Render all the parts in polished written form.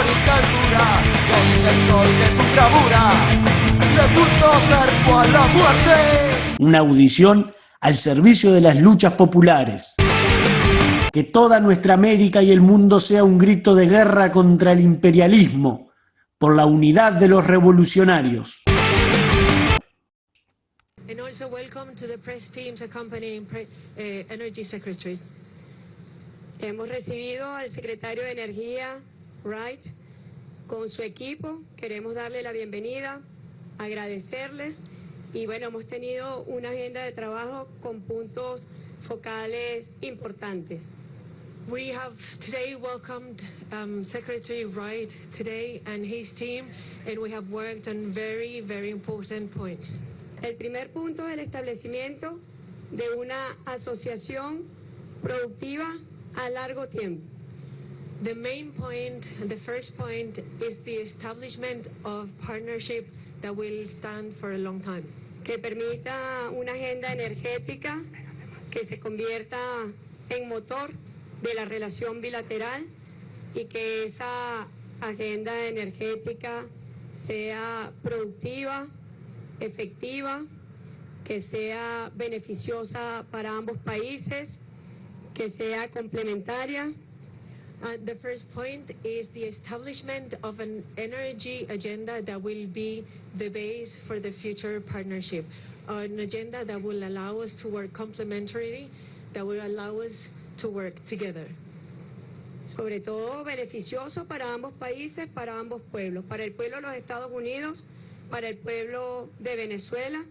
marca altura, donde el sol de tu bravura le puso cerco a la muerte. Una audición al servicio de las luchas populares. Que toda nuestra América y el mundo sea un grito de guerra contra el imperialismo, por la unidad de los revolucionarios. And also welcome to the press teams accompanying Energy Secretary. Hemos recibido al secretario de Energía, Wright, con su equipo. Queremos darle la bienvenida, agradecerles y bueno, hemos tenido una agenda de trabajo con puntos focales importantes. We have today welcomed Secretary Wright today and his team, and we have worked on very, very important points. El primer punto es el establecimiento de una asociación productiva a largo tiempo. The main point, the first point, is the establishment of partnership that will stand for a long time. Que permita una agenda energética que se convierta en motor de la relación bilateral y que esa agenda energética sea productiva, efectiva, que sea beneficiosa para ambos países, que sea complementaria. The first point is the establishment of an energy agenda that will be the base for the future partnership. An agenda that will allow us to work complementarily, that will allow us to work together. Sobre todo beneficioso para ambos países, para ambos pueblos, para el pueblo de los Estados Unidos, para el pueblo de Venezuela,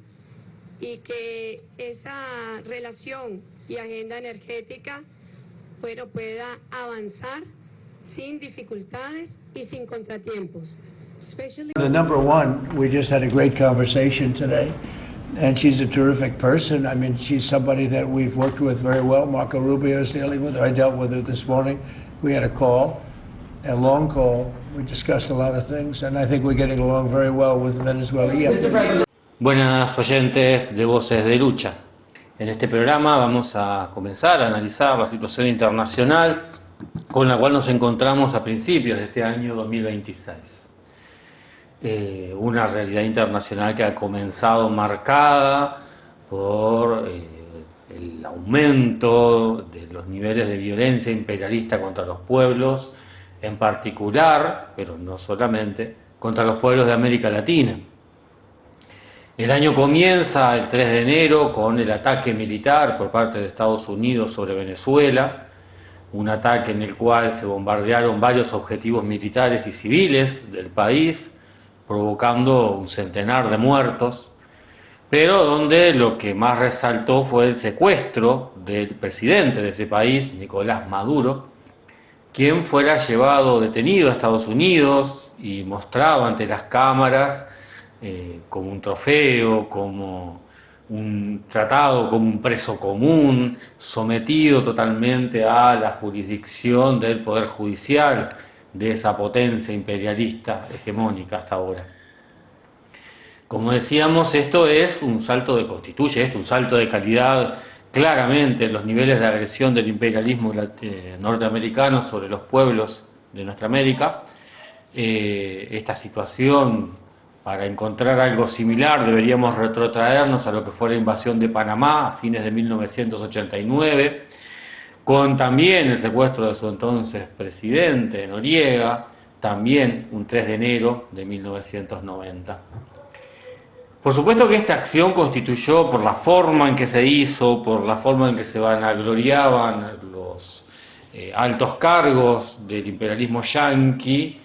y que esa relación y agenda energética pueda avanzar sin dificultades y sin contratiempos. The number one, we just had a great conversation today, and she's a terrific person. I mean, she's somebody that we've worked with very well. Marco Rubio is dealing with her. I dealt with her this morning. We had a long call. We discussed a lot of things, and I think we're getting along very well with Venezuela. Yeah. Buenas oyentes de Voces de Lucha. En este programa vamos a comenzar a analizar la situación internacional con la cual nos encontramos a principios de este año 2026. Una realidad internacional que ha comenzado marcada por el aumento de los niveles de violencia imperialista contra los pueblos, en particular, pero no solamente, contra los pueblos de América Latina. El año comienza el 3 de enero con el ataque militar por parte de Estados Unidos sobre Venezuela, un ataque en el cual se bombardearon varios objetivos militares y civiles del país, provocando un centenar de muertos, pero donde lo que más resaltó fue el secuestro del presidente de ese país, Nicolás Maduro, quien fuera llevado detenido a Estados Unidos y mostrado ante las cámaras como un trofeo, como un tratado, como un preso común, sometido totalmente a la jurisdicción del Poder Judicial de esa potencia imperialista hegemónica hasta ahora. Como decíamos, esto es un salto constituye un salto de calidad claramente en los niveles de agresión del imperialismo norteamericano sobre los pueblos de nuestra América. Esta situación, para encontrar algo similar, deberíamos retrotraernos a lo que fue la invasión de Panamá a fines de 1989, con también el secuestro de su entonces presidente, Noriega, también un 3 de enero de 1990. Por supuesto que esta acción constituyó, por la forma en que se hizo, por la forma en que se vanagloriaban los altos cargos del imperialismo yanqui,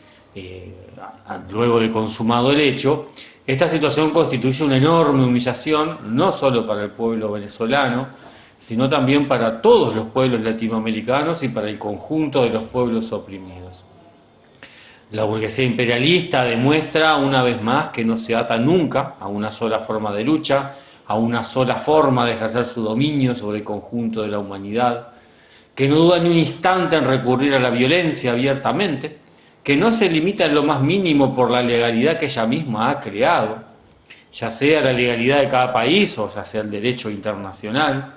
luego de consumado el hecho, esta situación constituye una enorme humillación, no solo para el pueblo venezolano, sino también para todos los pueblos latinoamericanos y para el conjunto de los pueblos oprimidos. La burguesía imperialista demuestra una vez más que no se ata nunca a una sola forma de lucha, a una sola forma de ejercer su dominio sobre el conjunto de la humanidad, que no duda ni un instante en recurrir a la violencia abiertamente, que no se limita en lo más mínimo por la legalidad que ella misma ha creado, ya sea la legalidad de cada país o ya sea el derecho internacional.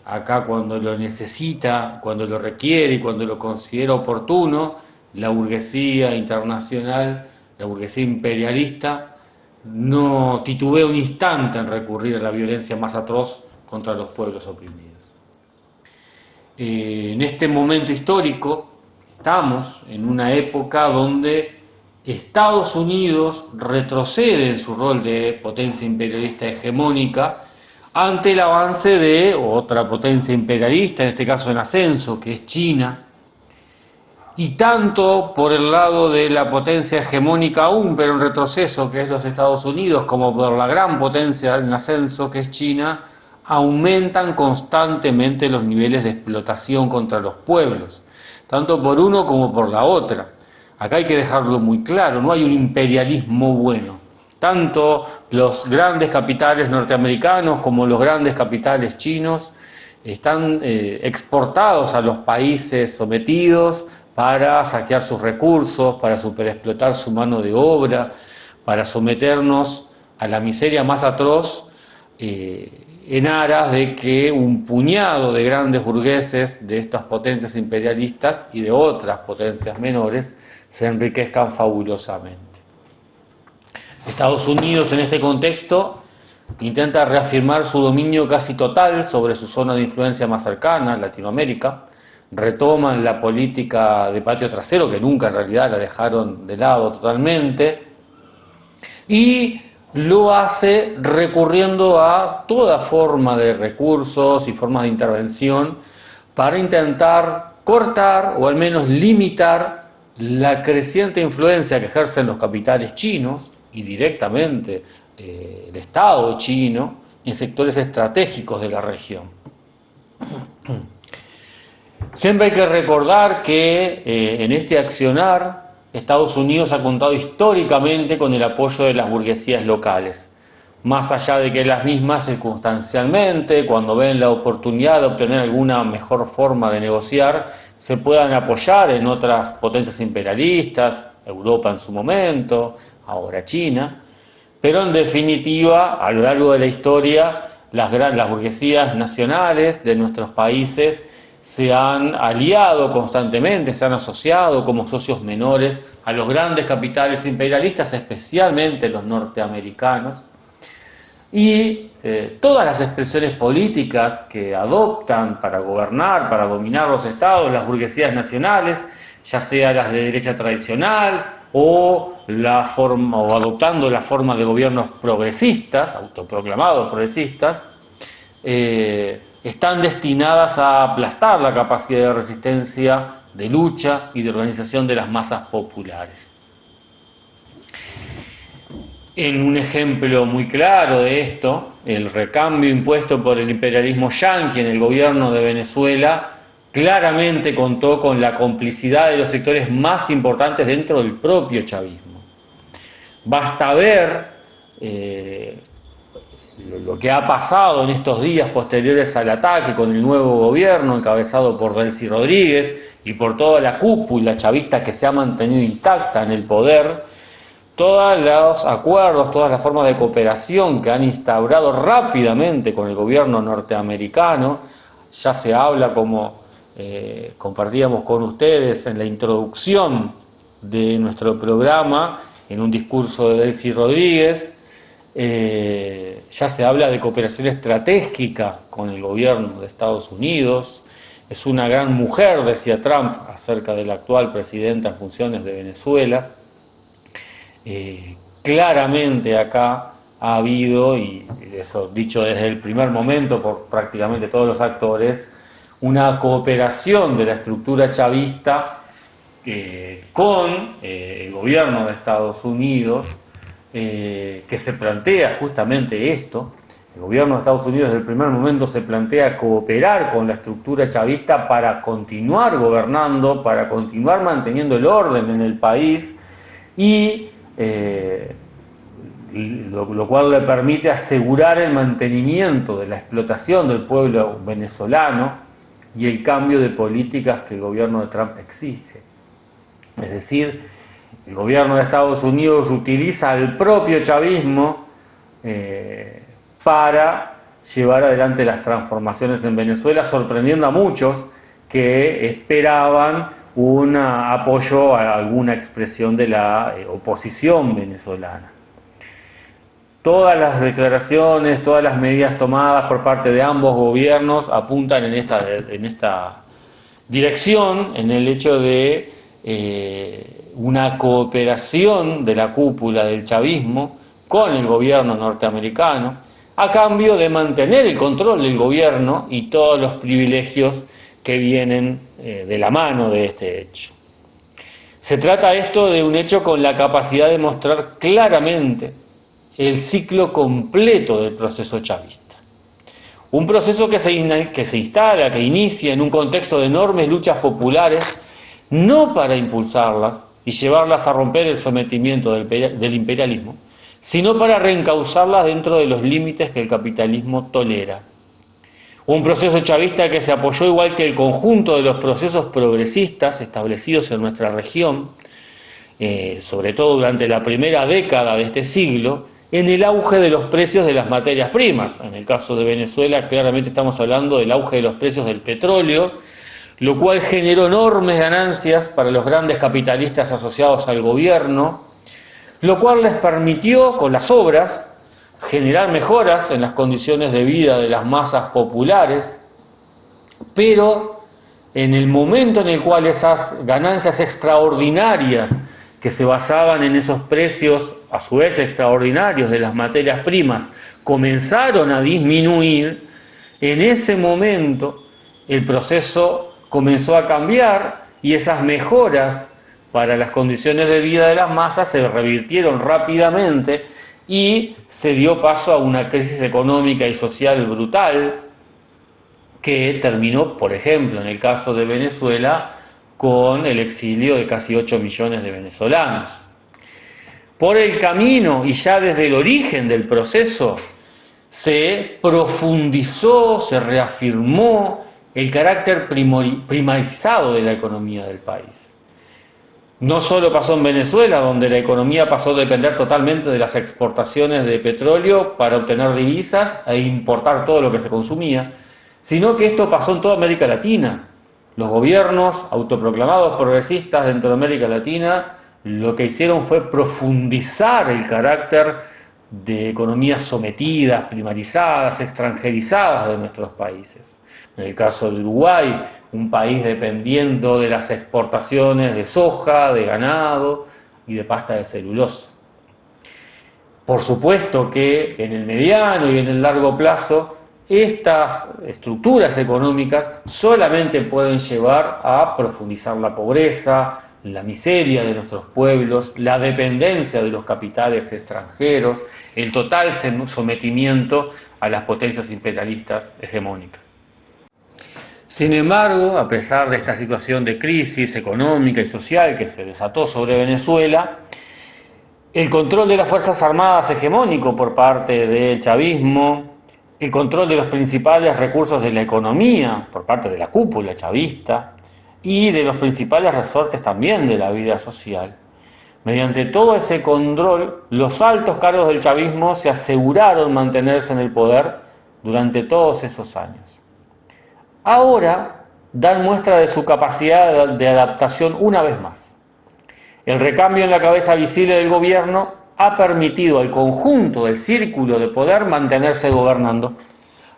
Acá cuando lo necesita, cuando lo requiere y cuando lo considera oportuno, la burguesía internacional, la burguesía imperialista, no titubea un instante en recurrir a la violencia más atroz contra los pueblos oprimidos. En este momento histórico estamos en una época donde Estados Unidos retrocede en su rol de potencia imperialista hegemónica ante el avance de otra potencia imperialista, en este caso en ascenso, que es China, y tanto por el lado de la potencia hegemónica aún, pero en retroceso, que es los Estados Unidos, como por la gran potencia en ascenso, que es China, aumentan constantemente los niveles de explotación contra los pueblos, tanto por uno como por la otra. Acá hay que dejarlo muy claro, no hay un imperialismo bueno. Tanto los grandes capitales norteamericanos como los grandes capitales chinos están exportados a los países sometidos para saquear sus recursos, para superexplotar su mano de obra, para someternos a la miseria más atroz en aras de que un puñado de grandes burgueses de estas potencias imperialistas y de otras potencias menores se enriquezcan fabulosamente. Estados Unidos en este contexto intenta reafirmar su dominio casi total sobre su zona de influencia más cercana, Latinoamérica. Retoman la política de patio trasero, que nunca en realidad la dejaron de lado totalmente, y lo hace recurriendo a toda forma de recursos y formas de intervención para intentar cortar o al menos limitar la creciente influencia que ejercen los capitales chinos y directamente el Estado chino en sectores estratégicos de la región. Siempre hay que recordar que en este accionar Estados Unidos ha contado históricamente con el apoyo de las burguesías locales, más allá de que las mismas circunstancialmente, cuando ven la oportunidad de obtener alguna mejor forma de negociar, se puedan apoyar en otras potencias imperialistas, Europa en su momento, ahora China, pero en definitiva, a lo largo de la historia, las burguesías nacionales de nuestros países se han aliado constantemente, se han asociado como socios menores a los grandes capitales imperialistas, especialmente los norteamericanos, y todas las expresiones políticas que adoptan para gobernar, para dominar los estados, las burguesías nacionales, ya sea las de derecha tradicional o adoptando la forma de gobiernos progresistas, autoproclamados progresistas, están destinadas a aplastar la capacidad de resistencia, de lucha y de organización de las masas populares. En un ejemplo muy claro de esto, el recambio impuesto por el imperialismo yanqui en el gobierno de Venezuela claramente contó con la complicidad de los sectores más importantes dentro del propio chavismo. Basta ver lo que ha pasado en estos días posteriores al ataque con el nuevo gobierno encabezado por Delcy Rodríguez y por toda la cúpula chavista que se ha mantenido intacta en el poder. Todos los acuerdos, todas las formas de cooperación que han instaurado rápidamente con el gobierno norteamericano, ya se habla, como compartíamos con ustedes en la introducción de nuestro programa, en un discurso de Delcy Rodríguez, ya se habla de cooperación estratégica con el gobierno de Estados Unidos. Es una gran mujer, decía Trump, acerca de la actual presidenta en funciones de Venezuela. Claramente acá ha habido, y eso dicho desde el primer momento por prácticamente todos los actores, una cooperación de la estructura chavista con el gobierno de Estados Unidos, que se plantea justamente esto. El gobierno de Estados Unidos desde el primer momento se plantea cooperar con la estructura chavista para continuar gobernando, para continuar manteniendo el orden en el país y lo cual le permite asegurar el mantenimiento de la explotación del pueblo venezolano y el cambio de políticas que el gobierno de Trump exige. Es decir, el gobierno de Estados Unidos utiliza al propio chavismo para llevar adelante las transformaciones en Venezuela, sorprendiendo a muchos que esperaban un apoyo a alguna expresión de la oposición venezolana. Todas las declaraciones, todas las medidas tomadas por parte de ambos gobiernos apuntan en esta dirección, en el hecho de una cooperación de la cúpula del chavismo con el gobierno norteamericano, a cambio de mantener el control del gobierno y todos los privilegios que vienen de la mano de este hecho. Se trata esto de un hecho con la capacidad de mostrar claramente el ciclo completo del proceso chavista. Un proceso que se instala, que inicia en un contexto de enormes luchas populares, no para impulsarlas y llevarlas a romper el sometimiento del imperialismo, sino para reencauzarlas dentro de los límites que el capitalismo tolera. Un proceso chavista que se apoyó, igual que el conjunto de los procesos progresistas establecidos en nuestra región, sobre todo durante la primera década de este siglo, en el auge de los precios de las materias primas. En el caso de Venezuela, claramente estamos hablando del auge de los precios del petróleo, lo cual generó enormes ganancias para los grandes capitalistas asociados al gobierno, lo cual les permitió, con las obras, generar mejoras en las condiciones de vida de las masas populares, pero en el momento en el cual esas ganancias extraordinarias que se basaban en esos precios, a su vez extraordinarios, de las materias primas, comenzaron a disminuir, en ese momento el proceso comenzó a cambiar y esas mejoras para las condiciones de vida de las masas se revirtieron rápidamente y se dio paso a una crisis económica y social brutal que terminó, por ejemplo, en el caso de Venezuela, con el exilio de casi 8 millones de venezolanos. Por el camino y ya desde el origen del proceso se profundizó, se reafirmó el carácter primarizado de la economía del país. No solo pasó en Venezuela, donde la economía pasó a depender totalmente de las exportaciones de petróleo para obtener divisas e importar todo lo que se consumía, sino que esto pasó en toda América Latina. Los gobiernos autoproclamados progresistas dentro de América Latina lo que hicieron fue profundizar el carácter de economías sometidas, primarizadas, extranjerizadas de nuestros países. En el caso de Uruguay, un país dependiendo de las exportaciones de soja, de ganado y de pasta de celulosa. Por supuesto que en el mediano y en el largo plazo, estas estructuras económicas solamente pueden llevar a profundizar la pobreza, la miseria de nuestros pueblos, la dependencia de los capitales extranjeros, el total sometimiento a las potencias imperialistas hegemónicas. Sin embargo, a pesar de esta situación de crisis económica y social que se desató sobre Venezuela, el control de las Fuerzas Armadas hegemónico por parte del chavismo, el control de los principales recursos de la economía por parte de la cúpula chavista y de los principales resortes también de la vida social. Mediante todo ese control, los altos cargos del chavismo se aseguraron mantenerse en el poder durante todos esos años. Ahora dan muestra de su capacidad de adaptación una vez más. El recambio en la cabeza visible del gobierno ha permitido al conjunto del círculo de poder mantenerse gobernando,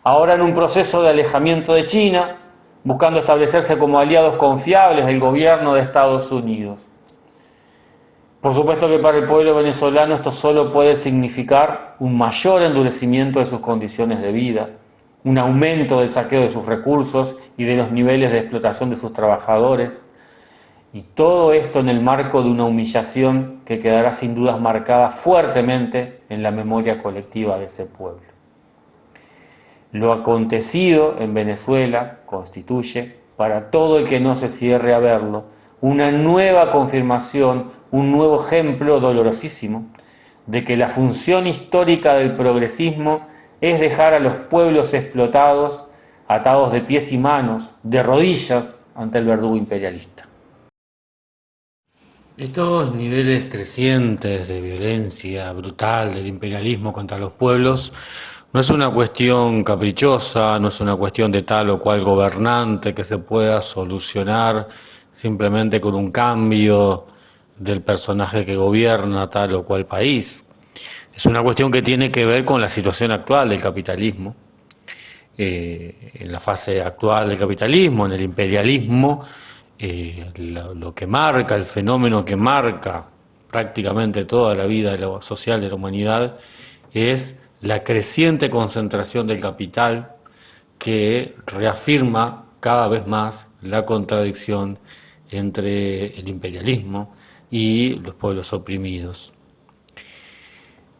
ahora en un proceso de alejamiento de China, buscando establecerse como aliados confiables del gobierno de Estados Unidos. Por supuesto que para el pueblo venezolano esto solo puede significar un mayor endurecimiento de sus condiciones de vida, un aumento del saqueo de sus recursos y de los niveles de explotación de sus trabajadores, y todo esto en el marco de una humillación que quedará sin dudas marcada fuertemente en la memoria colectiva de ese pueblo. Lo acontecido en Venezuela constituye, para todo el que no se cierre a verlo, una nueva confirmación, un nuevo ejemplo dolorosísimo de que la función histórica del progresismo es dejar a los pueblos explotados atados de pies y manos, de rodillas ante el verdugo imperialista. Estos niveles crecientes de violencia brutal del imperialismo contra los pueblos no es una cuestión caprichosa, no es una cuestión de tal o cual gobernante que se pueda solucionar simplemente con un cambio del personaje que gobierna tal o cual país. Es una cuestión que tiene que ver con la situación actual del capitalismo. En la fase actual del capitalismo, en el imperialismo, lo que marca, el fenómeno que marca prácticamente toda la vida social de la humanidad es la creciente concentración del capital que reafirma cada vez más la contradicción entre el imperialismo y los pueblos oprimidos.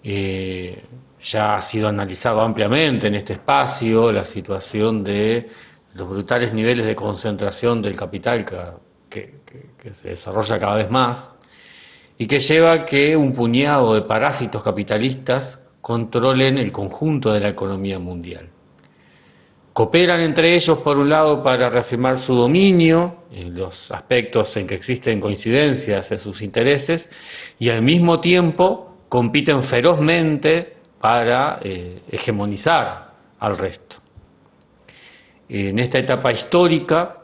Ya ha sido analizado ampliamente en este espacio la situación de los brutales niveles de concentración del capital que se desarrolla cada vez más y que lleva a que un puñado de parásitos capitalistas controlen el conjunto de la economía mundial. Cooperan entre ellos, por un lado, para reafirmar su dominio en los aspectos en que existen coincidencias en sus intereses y al mismo tiempo compiten ferozmente para hegemonizar al resto. En esta etapa histórica,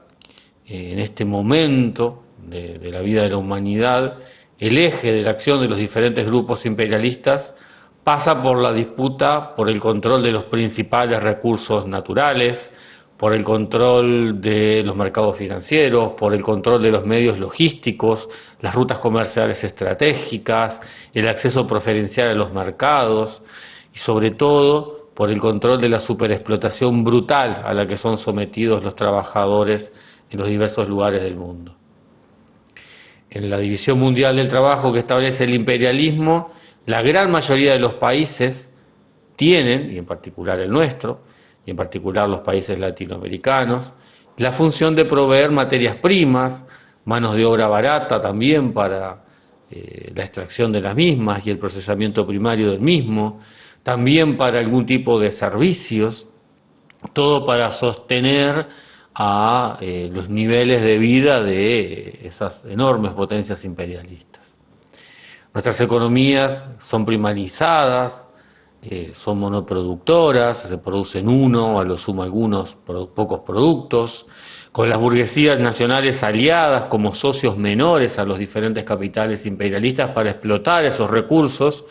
en este momento de la vida de la humanidad, el eje de la acción de los diferentes grupos imperialistas pasa por la disputa por el control de los principales recursos naturales, por el control de los mercados financieros, por el control de los medios logísticos, las rutas comerciales estratégicas, el acceso preferencial a los mercados y sobre todo por el control de la superexplotación brutal a la que son sometidos los trabajadores en los diversos lugares del mundo. En la división mundial del trabajo que establece el imperialismo, la gran mayoría de los países tienen, y en particular el nuestro, y en particular los países latinoamericanos, la función de proveer materias primas, manos de obra barata también para la extracción de las mismas y el procesamiento primario del mismo, también para algún tipo de servicios, todo para sostener a los niveles de vida de esas enormes potencias imperialistas. Nuestras economías son primarizadas, son monoproductoras, se producen uno, a lo sumo algunos pocos productos, con las burguesías nacionales aliadas como socios menores a los diferentes capitales imperialistas para explotar esos recursos,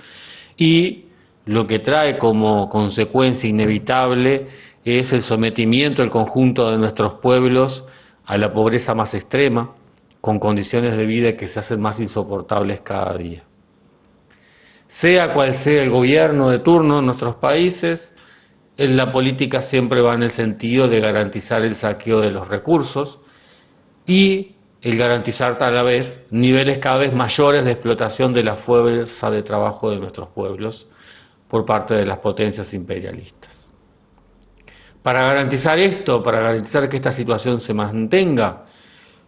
y lo que trae como consecuencia inevitable es el sometimiento del conjunto de nuestros pueblos a la pobreza más extrema, con condiciones de vida que se hacen más insoportables cada día. Sea cual sea el gobierno de turno en nuestros países, la política siempre va en el sentido de garantizar el saqueo de los recursos y el garantizar a la vez niveles cada vez mayores de explotación de la fuerza de trabajo de nuestros pueblos por parte de las potencias imperialistas. Para garantizar esto, para garantizar que esta situación se mantenga,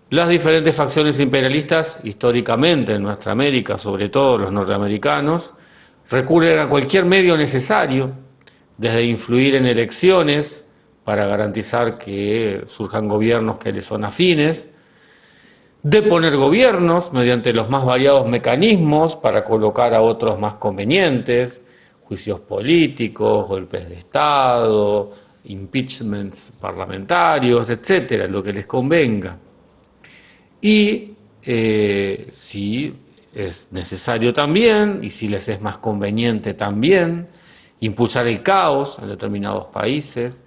las diferentes facciones imperialistas, históricamente en nuestra América, sobre todo los norteamericanos, recurren a cualquier medio necesario, desde influir en elecciones para garantizar que surjan gobiernos que les son afines, de poner gobiernos mediante los más variados mecanismos para colocar a otros más convenientes, juicios políticos, golpes de Estado, impeachments parlamentarios, etcétera, lo que les convenga. Y si es necesario también, y si les es más conveniente también, impulsar el caos en determinados países,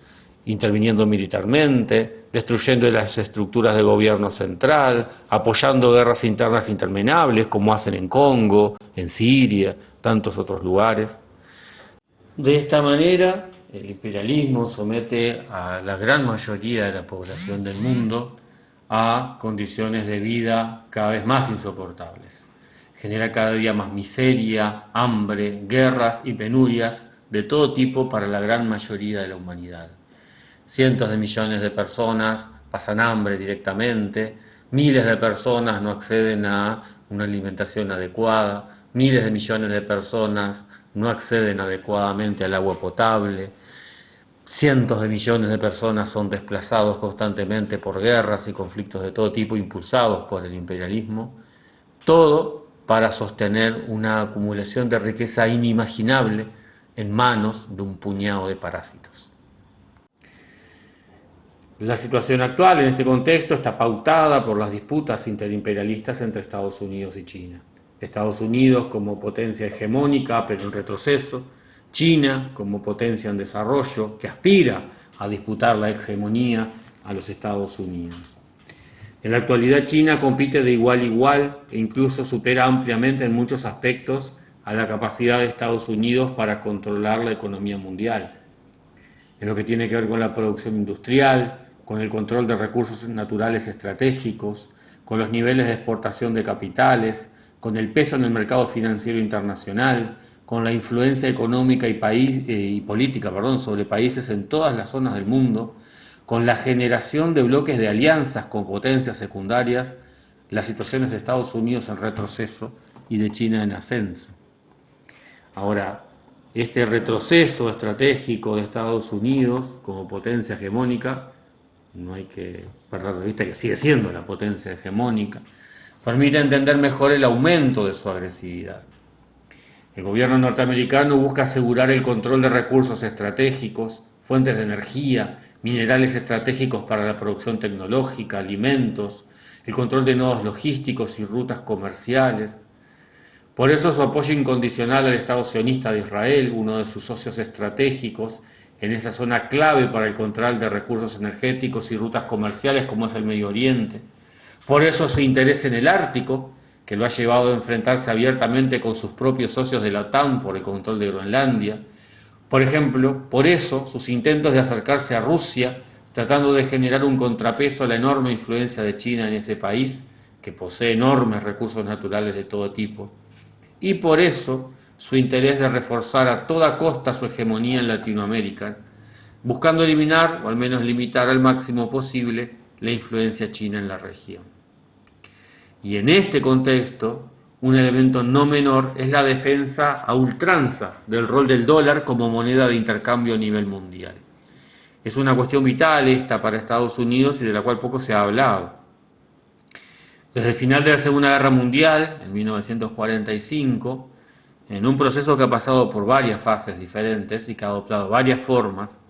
interviniendo militarmente, destruyendo las estructuras de gobierno central, apoyando guerras internas interminables, como hacen en Congo, en Siria, tantos otros lugares. De esta manera, el imperialismo somete a la gran mayoría de la población del mundo a condiciones de vida cada vez más insoportables. Genera cada día más miseria, hambre, guerras y penurias de todo tipo para la gran mayoría de la humanidad. Cientos de millones de personas pasan hambre directamente, miles de personas no acceden a una alimentación adecuada, miles de millones de personas no acceden adecuadamente al agua potable, cientos de millones de personas son desplazados constantemente por guerras y conflictos de todo tipo impulsados por el imperialismo, todo para sostener una acumulación de riqueza inimaginable en manos de un puñado de parásitos. La situación actual en este contexto está pautada por las disputas interimperialistas entre Estados Unidos y China. Estados Unidos como potencia hegemónica pero en retroceso, China como potencia en desarrollo que aspira a disputar la hegemonía a los Estados Unidos. En la actualidad China compite de igual a igual e incluso supera ampliamente en muchos aspectos a la capacidad de Estados Unidos para controlar la economía mundial. En lo que tiene que ver con la producción industrial, con el control de recursos naturales estratégicos, con los niveles de exportación de capitales, con el peso en el mercado financiero internacional, con la influencia económica y política sobre países en todas las zonas del mundo, con la generación de bloques de alianzas con potencias secundarias, las situaciones de Estados Unidos en retroceso y de China en ascenso. Ahora, este retroceso estratégico de Estados Unidos como potencia hegemónica, no hay que perder de vista que sigue siendo la potencia hegemónica, permite entender mejor el aumento de su agresividad. El gobierno norteamericano busca asegurar el control de recursos estratégicos, fuentes de energía, minerales estratégicos para la producción tecnológica, alimentos, el control de nodos logísticos y rutas comerciales. Por eso su apoyo incondicional al Estado sionista de Israel, uno de sus socios estratégicos en esa zona clave para el control de recursos energéticos y rutas comerciales como es el Medio Oriente. Por eso su interés en el Ártico, que lo ha llevado a enfrentarse abiertamente con sus propios socios de la OTAN por el control de Groenlandia. Por ejemplo, por eso sus intentos de acercarse a Rusia, tratando de generar un contrapeso a la enorme influencia de China en ese país, que posee enormes recursos naturales de todo tipo. Y por eso su interés de reforzar a toda costa su hegemonía en Latinoamérica, buscando eliminar, o al menos limitar al máximo posible, la influencia china en la región. Y en este contexto, un elemento no menor es la defensa a ultranza del rol del dólar como moneda de intercambio a nivel mundial. Es una cuestión vital esta para Estados Unidos y de la cual poco se ha hablado. Desde el final de la Segunda Guerra Mundial, en 1945, en un proceso que ha pasado por varias fases diferentes y que ha adoptado varias formas,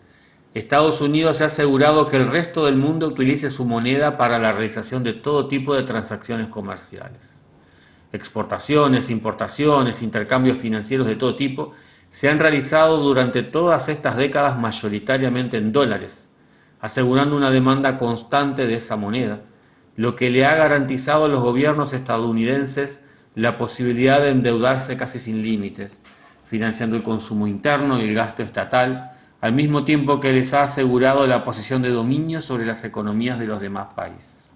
Estados Unidos se ha asegurado que el resto del mundo utilice su moneda para la realización de todo tipo de transacciones comerciales. Exportaciones, importaciones, intercambios financieros de todo tipo se han realizado durante todas estas décadas mayoritariamente en dólares, asegurando una demanda constante de esa moneda, lo que le ha garantizado a los gobiernos estadounidenses la posibilidad de endeudarse casi sin límites, financiando el consumo interno y el gasto estatal, al mismo tiempo que les ha asegurado la posición de dominio sobre las economías de los demás países.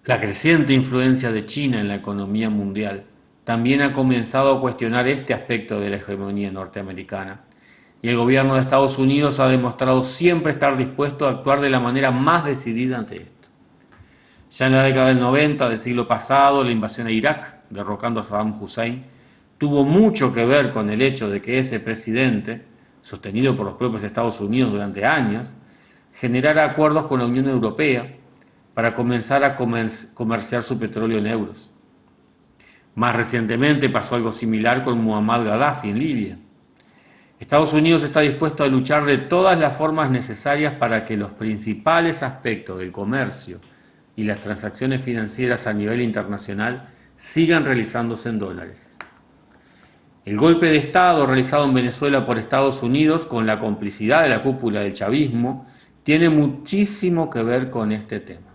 La creciente influencia de China en la economía mundial también ha comenzado a cuestionar este aspecto de la hegemonía norteamericana, y el gobierno de Estados Unidos ha demostrado siempre estar dispuesto a actuar de la manera más decidida ante esto. Ya en la década del 90 del siglo pasado, la invasión a Irak, derrocando a Saddam Hussein, tuvo mucho que ver con el hecho de que ese presidente, sostenido por los propios Estados Unidos durante años, generara acuerdos con la Unión Europea para comenzar a comerciar su petróleo en euros. Más recientemente pasó algo similar con Muammar Gaddafi en Libia. Estados Unidos está dispuesto a luchar de todas las formas necesarias para que los principales aspectos del comercio y las transacciones financieras a nivel internacional sigan realizándose en dólares. El golpe de Estado realizado en Venezuela por Estados Unidos, con la complicidad de la cúpula del chavismo, tiene muchísimo que ver con este tema.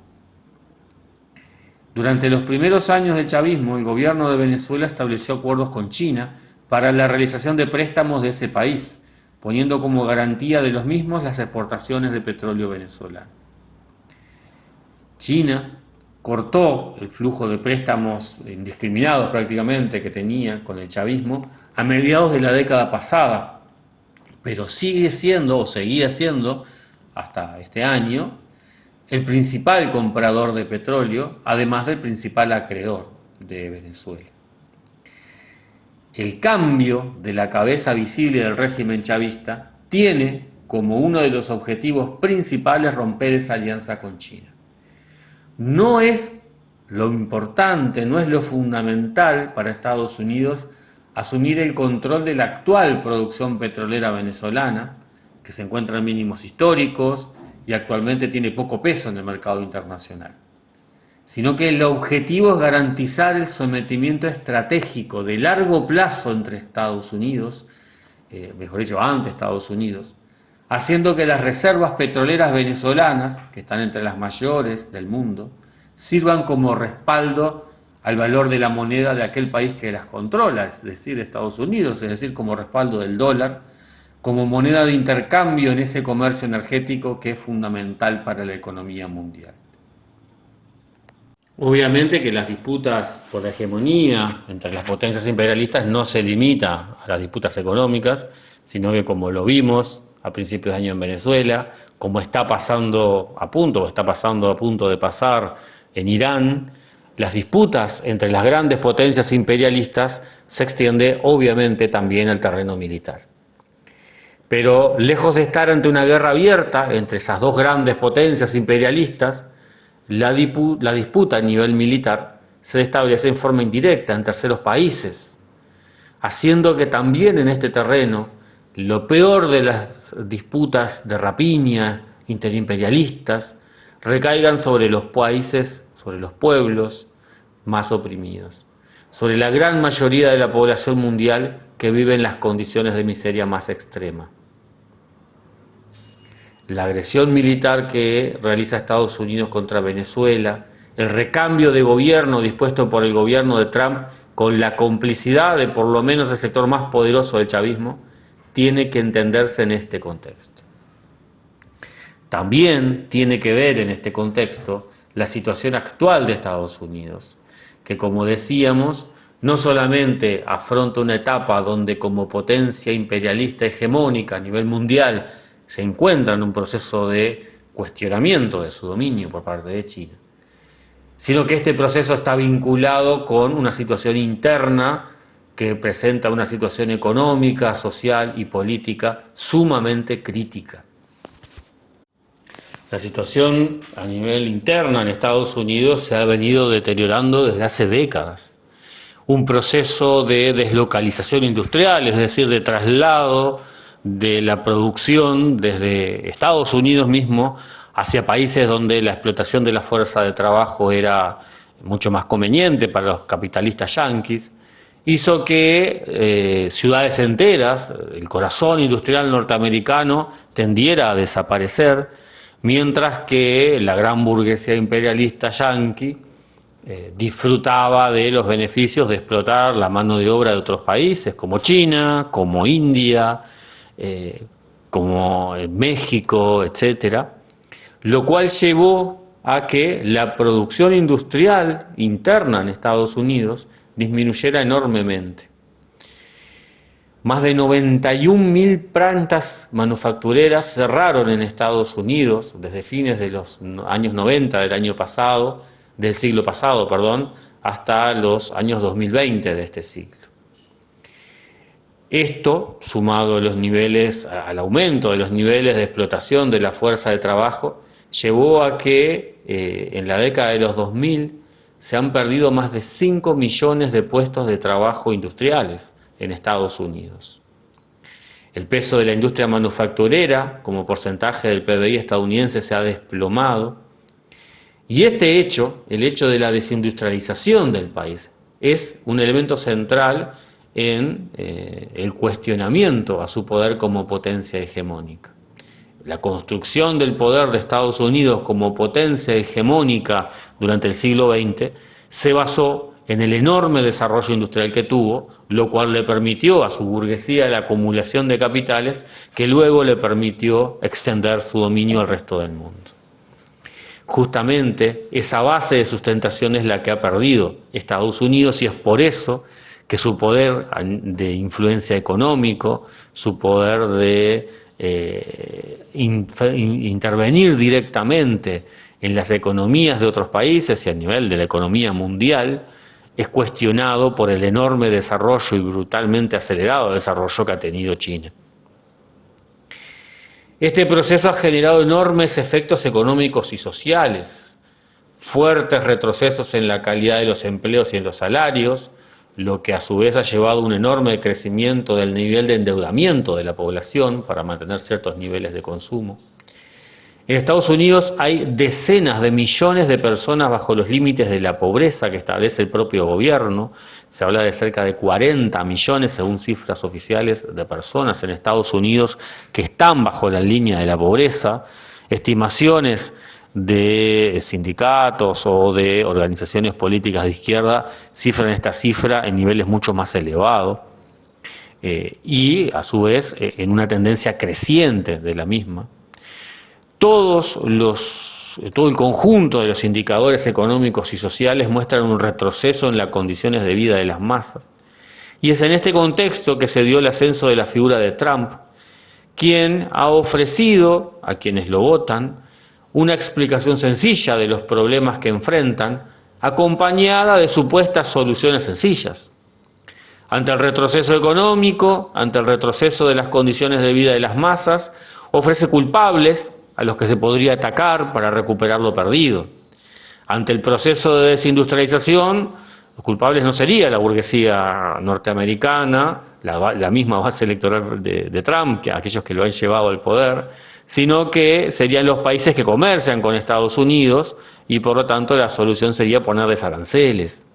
Durante los primeros años del chavismo, el gobierno de Venezuela estableció acuerdos con China para la realización de préstamos de ese país, poniendo como garantía de los mismos las exportaciones de petróleo venezolano. China cortó el flujo de préstamos indiscriminados prácticamente que tenía con el chavismo a mediados de la década pasada, pero sigue siendo o seguía siendo hasta este año el principal comprador de petróleo, además del principal acreedor de Venezuela. El cambio de la cabeza visible del régimen chavista tiene como uno de los objetivos principales romper esa alianza con China. No es lo importante, no es lo fundamental para Estados Unidos asumir el control de la actual producción petrolera venezolana, que se encuentra en mínimos históricos y actualmente tiene poco peso en el mercado internacional, sino que el objetivo es garantizar el sometimiento estratégico de largo plazo entre Estados Unidos, mejor dicho, ante Estados Unidos, haciendo que las reservas petroleras venezolanas, que están entre las mayores del mundo, sirvan como respaldo al valor de la moneda de aquel país que las controla, es decir, Estados Unidos, es decir, como respaldo del dólar, como moneda de intercambio en ese comercio energético que es fundamental para la economía mundial. Obviamente que las disputas por la hegemonía entre las potencias imperialistas no se limita a las disputas económicas, sino que, como lo vimos a principios de año en Venezuela, como está pasando a punto de pasar en Irán, las disputas entre las grandes potencias imperialistas se extiende obviamente también al terreno militar. Pero lejos de estar ante una guerra abierta entre esas dos grandes potencias imperialistas, la disputa a nivel militar se establece en forma indirecta en terceros países, haciendo que también en este terreno lo peor de las disputas de rapiña interimperialistas recaigan sobre los países, sobre los pueblos más oprimidos, sobre la gran mayoría de la población mundial que vive en las condiciones de miseria más extrema. La agresión militar que realiza Estados Unidos contra Venezuela, el recambio de gobierno dispuesto por el gobierno de Trump con la complicidad de por lo menos el sector más poderoso del chavismo, tiene que entenderse en este contexto. También tiene que ver en este contexto la situación actual de Estados Unidos, que, como decíamos, no solamente afronta una etapa donde como potencia imperialista hegemónica a nivel mundial se encuentra en un proceso de cuestionamiento de su dominio por parte de China, sino que este proceso está vinculado con una situación interna que presenta una situación económica, social y política sumamente crítica. La situación a nivel interno en Estados Unidos se ha venido deteriorando desde hace décadas. Un proceso de deslocalización industrial, es decir, de traslado de la producción desde Estados Unidos mismo hacia países donde la explotación de la fuerza de trabajo era mucho más conveniente para los capitalistas yanquis, hizo que ciudades enteras, el corazón industrial norteamericano, tendiera a desaparecer, mientras que la gran burguesía imperialista yanqui disfrutaba de los beneficios de explotar la mano de obra de otros países, como China, como India, como México, etcétera, lo cual llevó a que la producción industrial interna en Estados Unidos disminuyera enormemente. Más de 91.000 plantas manufactureras cerraron en Estados Unidos desde fines de los años 90 del siglo pasado, hasta los años 2020 de este siglo. Esto, sumado a al aumento de los niveles de explotación de la fuerza de trabajo, llevó a que en la década de los 2000 se han perdido más de 5 millones de puestos de trabajo industriales en Estados Unidos. El peso de la industria manufacturera como porcentaje del PBI estadounidense se ha desplomado, y este hecho, el hecho de la desindustrialización del país, es un elemento central en el cuestionamiento a su poder como potencia hegemónica. La construcción del poder de Estados Unidos como potencia hegemónica durante el siglo XX se basó en el enorme desarrollo industrial que tuvo, lo cual le permitió a su burguesía la acumulación de capitales que luego le permitió extender su dominio al resto del mundo. Justamente esa base de sustentación es la que ha perdido Estados Unidos, y es por eso que su poder de influencia económico, su poder de intervenir directamente en las economías de otros países y a nivel de la economía mundial, es cuestionado por el enorme desarrollo y brutalmente acelerado desarrollo que ha tenido China. Este proceso ha generado enormes efectos económicos y sociales, fuertes retrocesos en la calidad de los empleos y en los salarios, lo que a su vez ha llevado a un enorme crecimiento del nivel de endeudamiento de la población para mantener ciertos niveles de consumo. En Estados Unidos hay decenas de millones de personas bajo los límites de la pobreza que establece el propio gobierno. Se habla de cerca de 40 millones, según cifras oficiales, de personas en Estados Unidos que están bajo la línea de la pobreza. Estimaciones de sindicatos o de organizaciones políticas de izquierda cifran esta cifra en niveles mucho más elevados y, a su vez, en una tendencia creciente de la misma. Todo el conjunto de los indicadores económicos y sociales muestran un retroceso en las condiciones de vida de las masas. Y es en este contexto que se dio el ascenso de la figura de Trump, quien ha ofrecido a quienes lo votan una explicación sencilla de los problemas que enfrentan, acompañada de supuestas soluciones sencillas. Ante el retroceso económico, ante el retroceso de las condiciones de vida de las masas, ofrece culpables a los que se podría atacar para recuperar lo perdido. Ante el proceso de desindustrialización, los culpables no sería la burguesía norteamericana, la misma base electoral de Trump, que aquellos que lo han llevado al poder, sino que serían los países que comercian con Estados Unidos y por lo tanto la solución sería ponerles aranceles.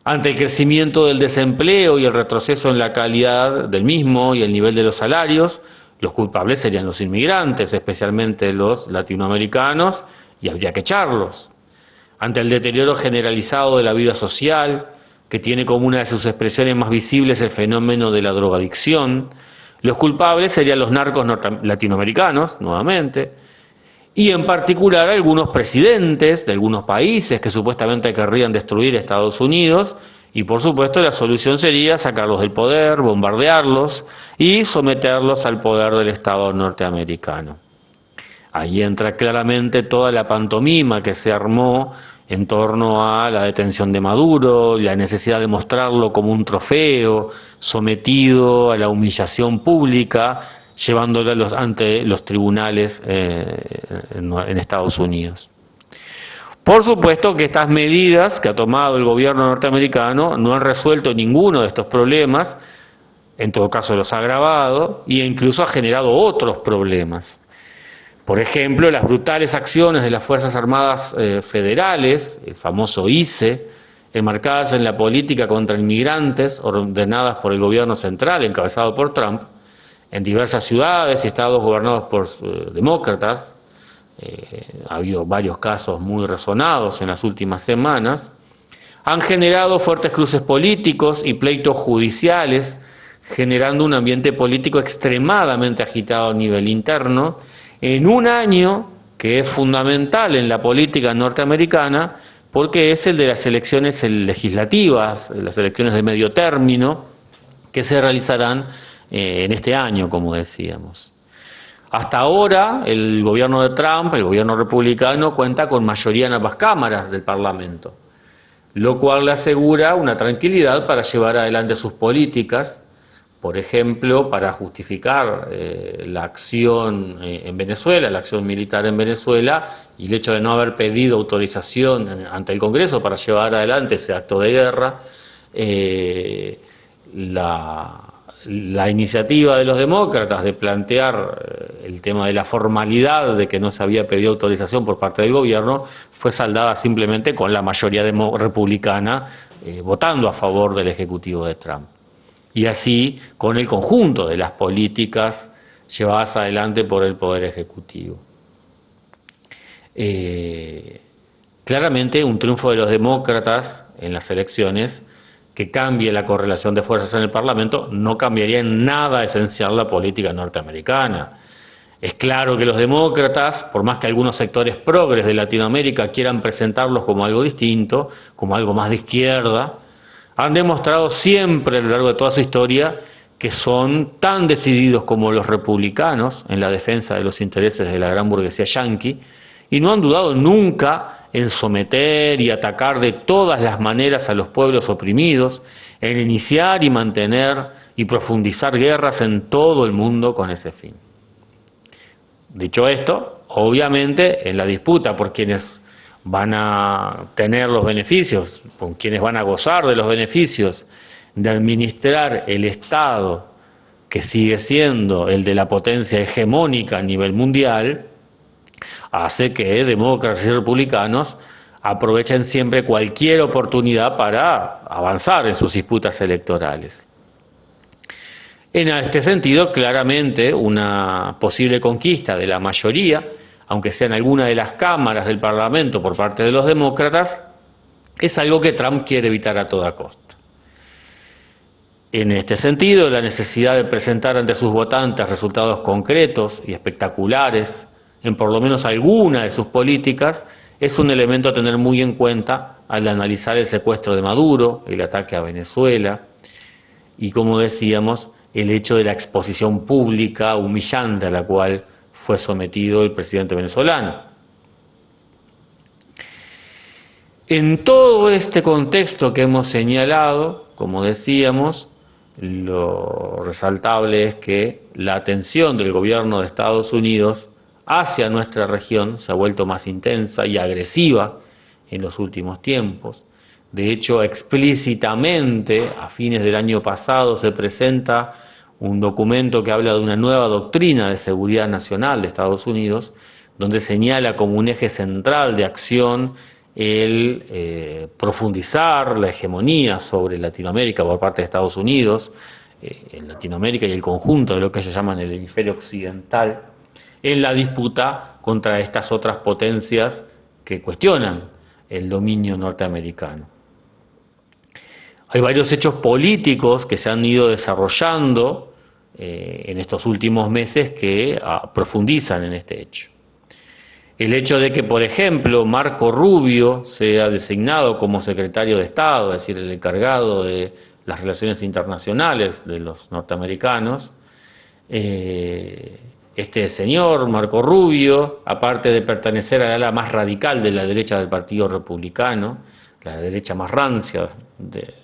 Ante el crecimiento del desempleo y el retroceso en la calidad del mismo y el nivel de los salarios, los culpables serían los inmigrantes, especialmente los latinoamericanos, y habría que echarlos. Ante el deterioro generalizado de la vida social, que tiene como una de sus expresiones más visibles el fenómeno de la drogadicción, los culpables serían los narcos latinoamericanos, nuevamente, y en particular algunos presidentes de algunos países que supuestamente querrían destruir Estados Unidos, y por supuesto la solución sería sacarlos del poder, bombardearlos y someterlos al poder del Estado norteamericano. Ahí entra claramente toda la pantomima que se armó en torno a la detención de Maduro, la necesidad de mostrarlo como un trofeo, sometido a la humillación pública, llevándolo ante los tribunales en Estados Unidos. Por supuesto que estas medidas que ha tomado el gobierno norteamericano no han resuelto ninguno de estos problemas, en todo caso los ha agravado e incluso ha generado otros problemas. Por ejemplo, las brutales acciones de las Fuerzas Armadas Federales, el famoso ICE, enmarcadas en la política contra inmigrantes ordenadas por el gobierno central, encabezado por Trump, en diversas ciudades y estados gobernados por demócratas. Ha habido varios casos muy resonados en las últimas semanas, han generado fuertes cruces políticos y pleitos judiciales, generando un ambiente político extremadamente agitado a nivel interno, en un año que es fundamental en la política norteamericana, porque es el de las elecciones legislativas, las elecciones de medio término, que se realizarán en este año, como decíamos. Hasta ahora, el gobierno de Trump, el gobierno republicano, cuenta con mayoría en ambas cámaras del Parlamento, lo cual le asegura una tranquilidad para llevar adelante sus políticas, por ejemplo, para justificar la acción en Venezuela, la acción militar en Venezuela, y el hecho de no haber pedido autorización ante el Congreso para llevar adelante ese acto de guerra. La iniciativa de los demócratas de plantear el tema de la formalidad de que no se había pedido autorización por parte del gobierno fue saldada simplemente con la mayoría republicana votando a favor del Ejecutivo de Trump. Y así con el conjunto de las políticas llevadas adelante por el Poder Ejecutivo. Claramente un triunfo de los demócratas en las elecciones que cambie la correlación de fuerzas en el Parlamento no cambiaría en nada esencial la política norteamericana. Es claro que los demócratas, por más que algunos sectores progres de Latinoamérica quieran presentarlos como algo distinto, como algo más de izquierda, han demostrado siempre a lo largo de toda su historia que son tan decididos como los republicanos en la defensa de los intereses de la gran burguesía yanqui, y no han dudado nunca en someter y atacar de todas las maneras a los pueblos oprimidos, en iniciar y mantener y profundizar guerras en todo el mundo con ese fin. Dicho esto, obviamente en la disputa por quienes van a tener los beneficios, con quienes van a gozar de los beneficios de administrar el Estado, que sigue siendo el de la potencia hegemónica a nivel mundial, hace que demócratas y republicanos aprovechen siempre cualquier oportunidad para avanzar en sus disputas electorales. En este sentido, claramente, una posible conquista de la mayoría, aunque sea en alguna de las cámaras del Parlamento por parte de los demócratas, es algo que Trump quiere evitar a toda costa. En este sentido, la necesidad de presentar ante sus votantes resultados concretos y espectaculares en por lo menos alguna de sus políticas es un elemento a tener muy en cuenta al analizar el secuestro de Maduro, el ataque a Venezuela y, como decíamos, el hecho de la exposición pública humillante a la cual fue sometido el presidente venezolano. En todo este contexto que hemos señalado, como decíamos, lo resaltable es que la atención del gobierno de Estados Unidos hacia nuestra región se ha vuelto más intensa y agresiva en los últimos tiempos. De hecho, explícitamente, a fines del año pasado, se presenta un documento que habla de una nueva doctrina de seguridad nacional de Estados Unidos, donde señala como un eje central de acción el profundizar la hegemonía sobre Latinoamérica por parte de Estados Unidos, en Latinoamérica y el conjunto de lo que ellos llaman el hemisferio occidental, en la disputa contra estas otras potencias que cuestionan el dominio norteamericano. Hay varios hechos políticos que se han ido desarrollando en estos últimos meses que profundizan en este hecho. El hecho de que, por ejemplo, Marco Rubio sea designado como secretario de Estado, es decir, el encargado de las relaciones internacionales de los norteamericanos, este señor, Marco Rubio, aparte de pertenecer al ala más radical de la derecha del Partido Republicano, la derecha más rancia de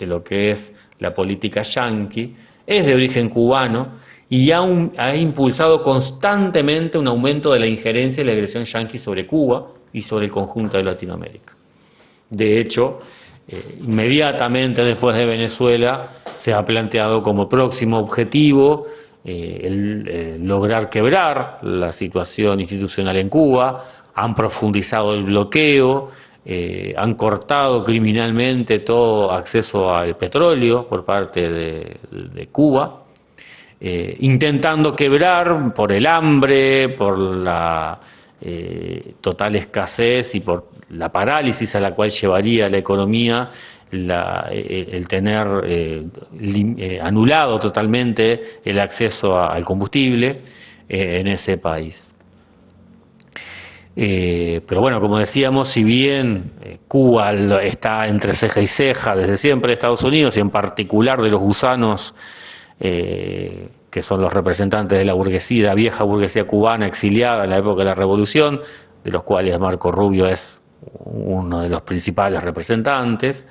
lo que es la política yanqui, es de origen cubano y ha impulsado constantemente un aumento de la injerencia y la agresión yanqui sobre Cuba y sobre el conjunto de Latinoamérica. De hecho, inmediatamente después de Venezuela se ha planteado como próximo objetivo lograr quebrar la situación institucional en Cuba, han profundizado el bloqueo, han cortado criminalmente todo acceso al petróleo por parte de Cuba, intentando quebrar por el hambre, por la total escasez y por la parálisis a la cual llevaría la economía el tener anulado totalmente el acceso al combustible en ese país. Pero bueno, como decíamos, si bien Cuba está entre ceja y ceja desde siempre de Estados Unidos y en particular de los gusanos que son los representantes de la burguesía, la vieja burguesía cubana exiliada en la época de la Revolución, de los cuales Marco Rubio es uno de los principales representantes,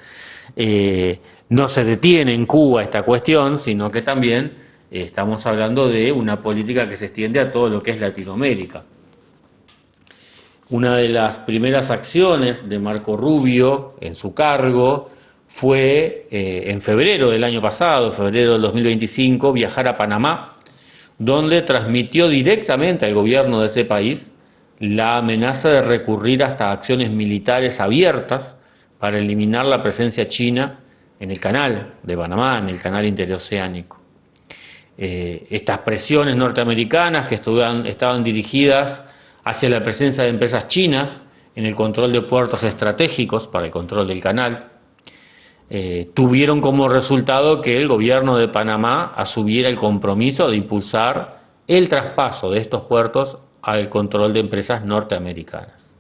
no se detiene en Cuba esta cuestión, sino que también estamos hablando de una política que se extiende a todo lo que es Latinoamérica. Una de las primeras acciones de Marco Rubio en su cargo fue en febrero del año pasado, febrero del 2025, viajar a Panamá, donde transmitió directamente al gobierno de ese país la amenaza de recurrir hasta acciones militares abiertas para eliminar la presencia china en el canal de Panamá, en el canal interoceánico. Estas presiones norteamericanas que estaban dirigidas hacia la presencia de empresas chinas en el control de puertos estratégicos para el control del canal, tuvieron como resultado que el gobierno de Panamá asumiera el compromiso de impulsar el traspaso de estos puertos al control de empresas norteamericanas.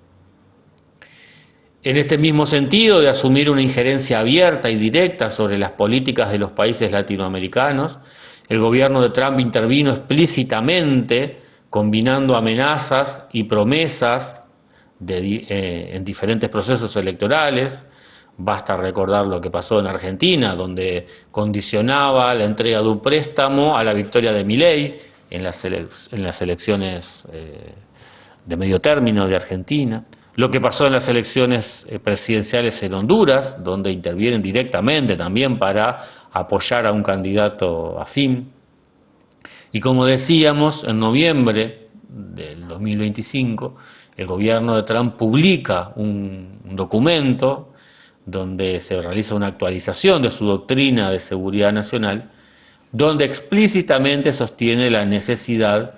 En este mismo sentido de asumir una injerencia abierta y directa sobre las políticas de los países latinoamericanos, el gobierno de Trump intervino explícitamente combinando amenazas y promesas en diferentes procesos electorales. Basta recordar lo que pasó en Argentina, donde condicionaba la entrega de un préstamo a la victoria de Milei en las elecciones de medio término de Argentina. lo que pasó en las elecciones presidenciales en Honduras, donde intervienen directamente también para apoyar a un candidato afín. Y como decíamos, en noviembre del 2025, el gobierno de Trump publica un documento donde se realiza una actualización de su doctrina de seguridad nacional, donde explícitamente sostiene la necesidad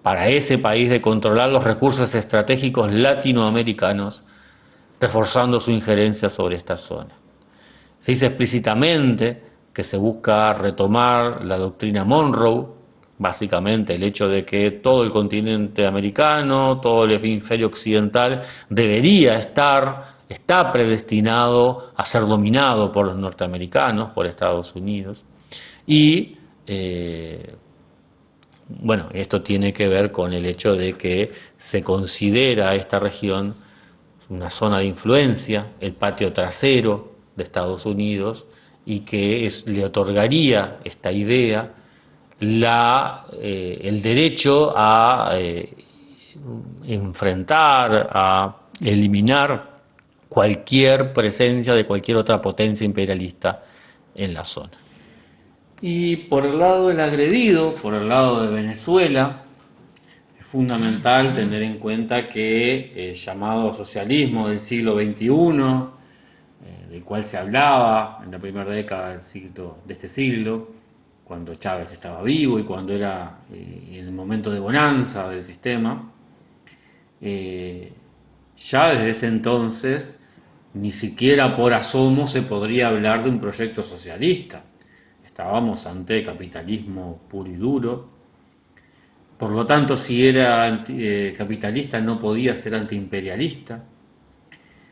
para ese país de controlar los recursos estratégicos latinoamericanos, reforzando su injerencia sobre esta zona. Se dice explícitamente que se busca retomar la doctrina Monroe, básicamente el hecho de que todo el continente americano, todo el hemisferio occidental está predestinado a ser dominado por los norteamericanos, por Estados Unidos. Y bueno, esto tiene que ver con el hecho de que se considera esta región una zona de influencia, el patio trasero de Estados Unidos, y que le otorgaría esta idea el derecho a enfrentar, a eliminar cualquier presencia de cualquier otra potencia imperialista en la zona. Y por el lado del agredido, por el lado de Venezuela, es fundamental tener en cuenta que el llamado socialismo del siglo XXI, del cual se hablaba en la primera década de este siglo, cuando Chávez estaba vivo y cuando era en el momento de bonanza del sistema, ya desde ese entonces ni siquiera por asomo se podría hablar de un proyecto socialista. Estábamos ante capitalismo puro y duro. Por lo tanto, si era capitalista no podía ser antiimperialista,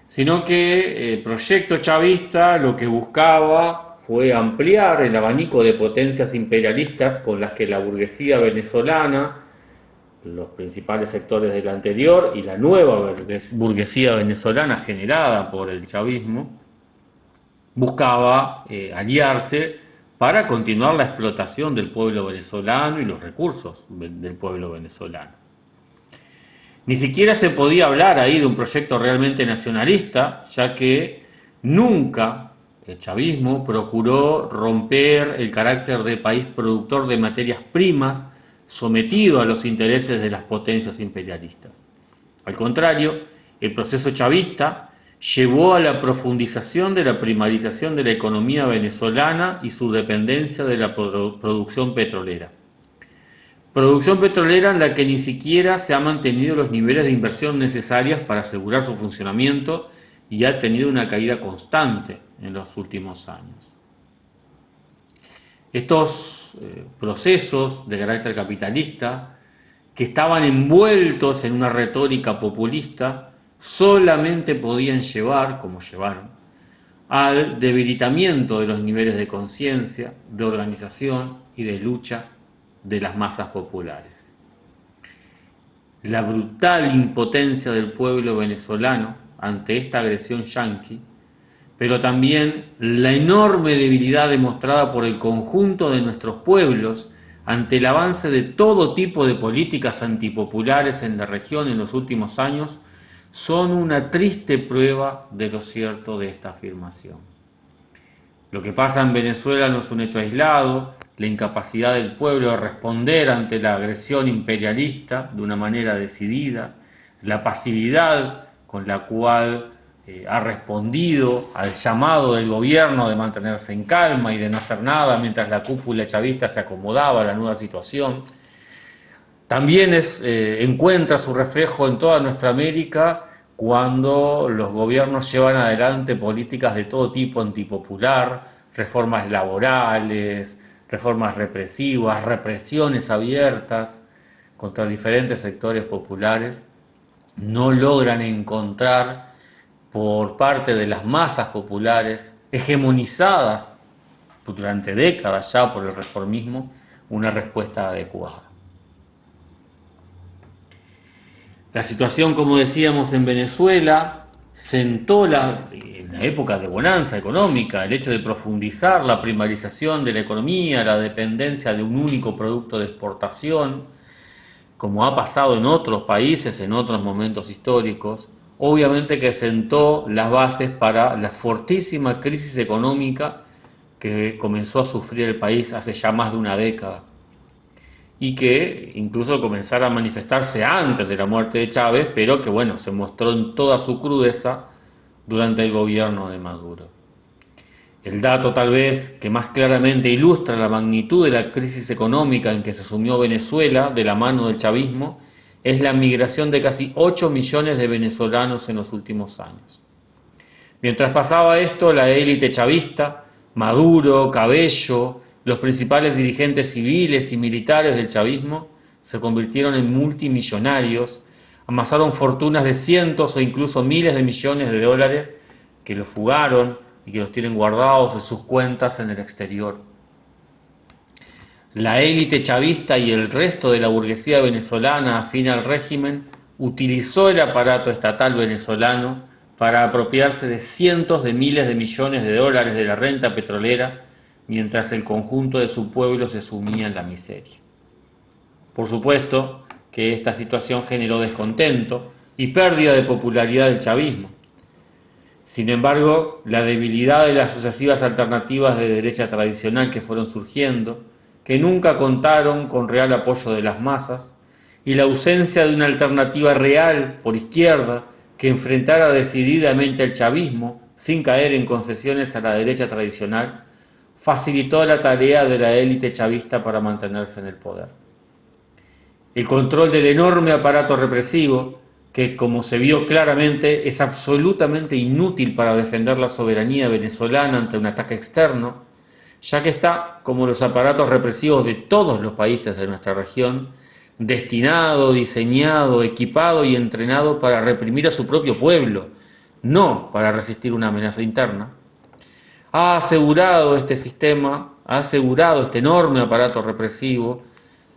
sino que el proyecto chavista lo que buscaba fue ampliar el abanico de potencias imperialistas con las que la burguesía venezolana, los principales sectores del anterior y la nueva burguesía venezolana generada por el chavismo, buscaba aliarse para continuar la explotación del pueblo venezolano y los recursos del pueblo venezolano. Ni siquiera se podía hablar ahí de un proyecto realmente nacionalista, ya que nunca el chavismo procuró romper el carácter de país productor de materias primas sometido a los intereses de las potencias imperialistas. Al contrario, el proceso chavista llevó a la profundización de la primarización de la economía venezolana y su dependencia de la producción petrolera. Producción petrolera en la que ni siquiera se han mantenido los niveles de inversión necesarios para asegurar su funcionamiento y ha tenido una caída constante en los últimos años. Estos procesos de carácter capitalista, que estaban envueltos en una retórica populista, solamente podían llevar, como llevaron, al debilitamiento de los niveles de conciencia, de organización y de lucha de las masas populares. La brutal impotencia del pueblo venezolano ante esta agresión yanqui, pero también la enorme debilidad demostrada por el conjunto de nuestros pueblos ante el avance de todo tipo de políticas antipopulares en la región en los últimos años, son una triste prueba de lo cierto de esta afirmación. Lo que pasa en Venezuela no es un hecho aislado. La incapacidad del pueblo de responder ante la agresión imperialista de una manera decidida, la pasividad con la cual ha respondido al llamado del gobierno de mantenerse en calma y de no hacer nada mientras la cúpula chavista se acomodaba a la nueva situación, también encuentra su reflejo en toda nuestra América cuando los gobiernos llevan adelante políticas de todo tipo antipopular, reformas laborales, reformas represivas, represiones abiertas contra diferentes sectores populares, no logran encontrar por parte de las masas populares, hegemonizadas durante décadas ya por el reformismo, una respuesta adecuada. La situación, como decíamos, en Venezuela sentó en la época de bonanza económica, el hecho de profundizar la primarización de la economía, la dependencia de un único producto de exportación, como ha pasado en otros países, en otros momentos históricos, obviamente que sentó las bases para la fortísima crisis económica que comenzó a sufrir el país hace ya más de una década y que incluso comenzara a manifestarse antes de la muerte de Chávez, pero que bueno, se mostró en toda su crudeza durante el gobierno de Maduro. El dato tal vez que más claramente ilustra la magnitud de la crisis económica en que se sumió Venezuela de la mano del chavismo es la migración de casi 8 millones de venezolanos en los últimos años. Mientras pasaba esto, la élite chavista, Maduro, Cabello, los principales dirigentes civiles y militares del chavismo se convirtieron en multimillonarios, amasaron fortunas de cientos o incluso miles de millones de dólares que los fugaron y que los tienen guardados en sus cuentas en el exterior. La élite chavista y el resto de la burguesía venezolana afín al régimen utilizó el aparato estatal venezolano para apropiarse de cientos de miles de millones de dólares de la renta petrolera, mientras el conjunto de su pueblo se sumía en la miseria. Por supuesto que esta situación generó descontento y pérdida de popularidad del chavismo. Sin embargo, la debilidad de las sucesivas alternativas de derecha tradicional que fueron surgiendo, que nunca contaron con real apoyo de las masas, y la ausencia de una alternativa real por izquierda que enfrentara decididamente al chavismo sin caer en concesiones a la derecha tradicional, facilitó la tarea de la élite chavista para mantenerse en el poder. El control del enorme aparato represivo, que como se vio claramente es absolutamente inútil para defender la soberanía venezolana ante un ataque externo, ya que está, como los aparatos represivos de todos los países de nuestra región, destinado, diseñado, equipado y entrenado para reprimir a su propio pueblo, no para resistir una amenaza interna. Ha asegurado este sistema, ha asegurado este enorme aparato represivo,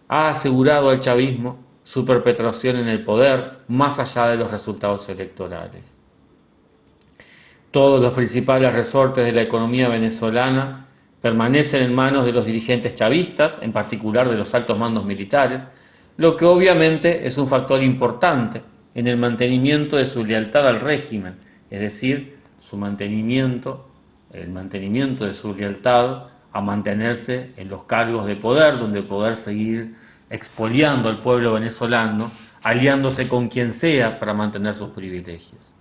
ha asegurado al chavismo su perpetuación en el poder más allá de los resultados electorales. Todos los principales resortes de la economía venezolana permanecen en manos de los dirigentes chavistas, en particular de los altos mandos militares, lo que obviamente es un factor importante en el mantenimiento de su lealtad al régimen, es decir, el mantenimiento de su lealtad a mantenerse en los cargos de poder, donde poder seguir expoliando al pueblo venezolano, aliándose con quien sea para mantener sus privilegios.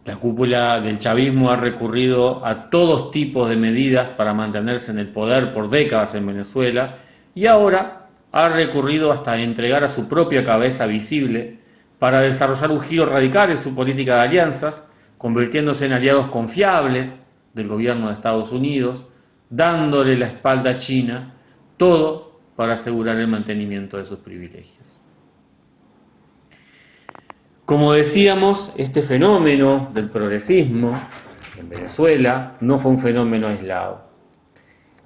La cúpula del chavismo ha recurrido a todos tipos de medidas para mantenerse en el poder por décadas en Venezuela y ahora ha recurrido hasta entregar a su propia cabeza visible para desarrollar un giro radical en su política de alianzas, convirtiéndose en aliados confiables del gobierno de Estados Unidos, dándole la espalda a China, todo para asegurar el mantenimiento de sus privilegios. Como decíamos, este fenómeno del progresismo en Venezuela no fue un fenómeno aislado.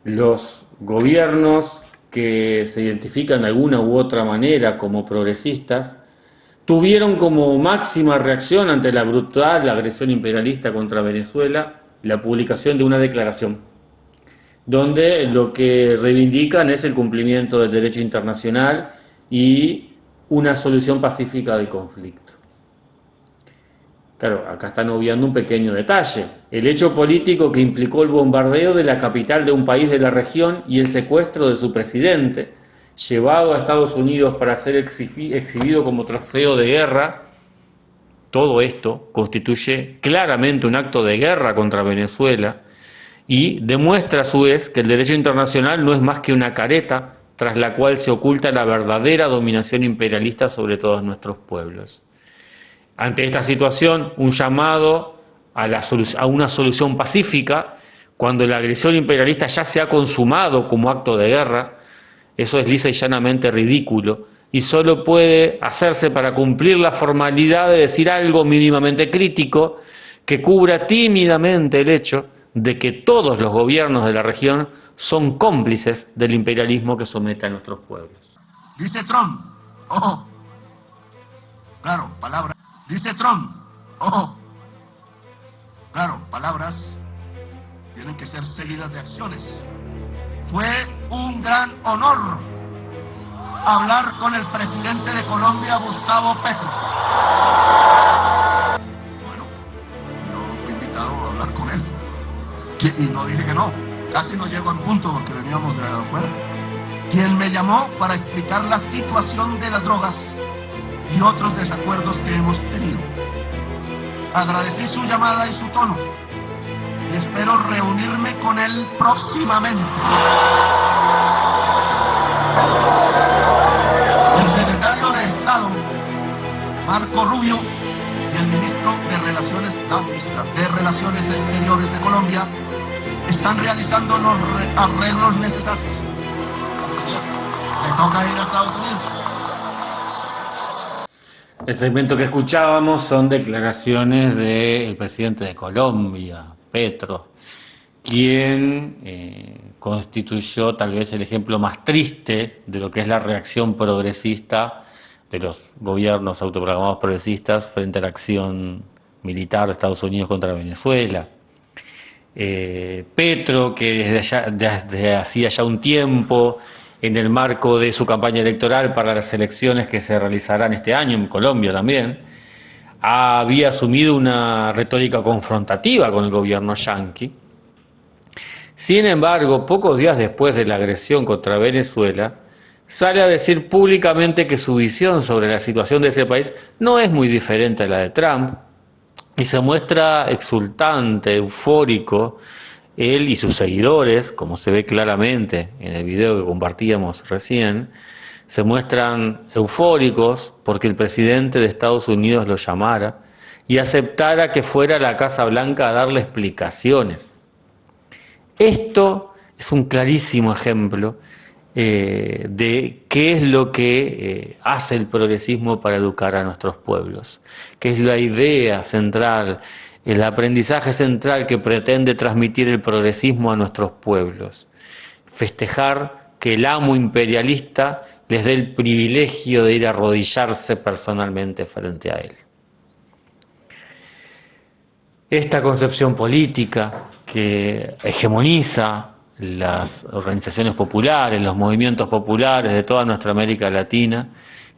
Los gobiernos que se identifican de alguna u otra manera como progresistas tuvieron como máxima reacción ante la brutal agresión imperialista contra Venezuela la publicación de una declaración, donde lo que reivindican es el cumplimiento del derecho internacional y una solución pacífica del conflicto. Claro, acá están obviando un pequeño detalle: el hecho político que implicó el bombardeo de la capital de un país de la región y el secuestro de su presidente, llevado a Estados Unidos para ser exhibido como trofeo de guerra. Todo esto constituye claramente un acto de guerra contra Venezuela y demuestra a su vez que el derecho internacional no es más que una careta tras la cual se oculta la verdadera dominación imperialista sobre todos nuestros pueblos. Ante esta situación, un llamado a una solución pacífica, cuando la agresión imperialista ya se ha consumado como acto de guerra, eso es lisa y llanamente ridículo y solo puede hacerse para cumplir la formalidad de decir algo mínimamente crítico que cubra tímidamente el hecho de que todos los gobiernos de la región son cómplices del imperialismo que somete a nuestros pueblos. Dice Trump, ojo, claro, palabras. Dice Trump, ojo, claro, palabras tienen que ser seguidas de acciones. Fue un gran honor hablar con el presidente de Colombia, Gustavo Petro. Bueno, yo fui invitado a hablar con él y no dije que no, casi no llego en punto porque veníamos de afuera. Quien me llamó para explicar la situación de las drogas y otros desacuerdos que hemos tenido. Agradecí su llamada y su tono y espero reunirme con él próximamente. El secretario de Estado, Marco Rubio, y el ministro de Relaciones, la ministra de Relaciones Exteriores de Colombia, están realizando los arreglos necesarios. Le toca ir a Estados Unidos. El segmento que escuchábamos son declaraciones del presidente de Colombia, Petro, quien constituyó tal vez el ejemplo más triste de lo que es la reacción progresista de los gobiernos autoproclamados progresistas frente a la acción militar de Estados Unidos contra Venezuela. Petro, que desde hacía ya un tiempo, en el marco de su campaña electoral para las elecciones que se realizarán este año en Colombia también, había asumido una retórica confrontativa con el gobierno yanqui. Sin embargo, pocos días después de la agresión contra Venezuela, sale a decir públicamente que su visión sobre la situación de ese país no es muy diferente a la de Trump, y se muestra exultante, eufórico, él y sus seguidores, como se ve claramente en el video que compartíamos recién, se muestran eufóricos porque el presidente de Estados Unidos lo llamara y aceptara que fuera a la Casa Blanca a darle explicaciones. Esto es un clarísimo ejemplo de qué es lo que hace el progresismo para educar a nuestros pueblos, qué es la idea central, el aprendizaje central que pretende transmitir el progresismo a nuestros pueblos. Festejar que el amo imperialista les dé el privilegio de ir a arrodillarse personalmente frente a él. Esta concepción política que hegemoniza las organizaciones populares, los movimientos populares de toda nuestra América Latina,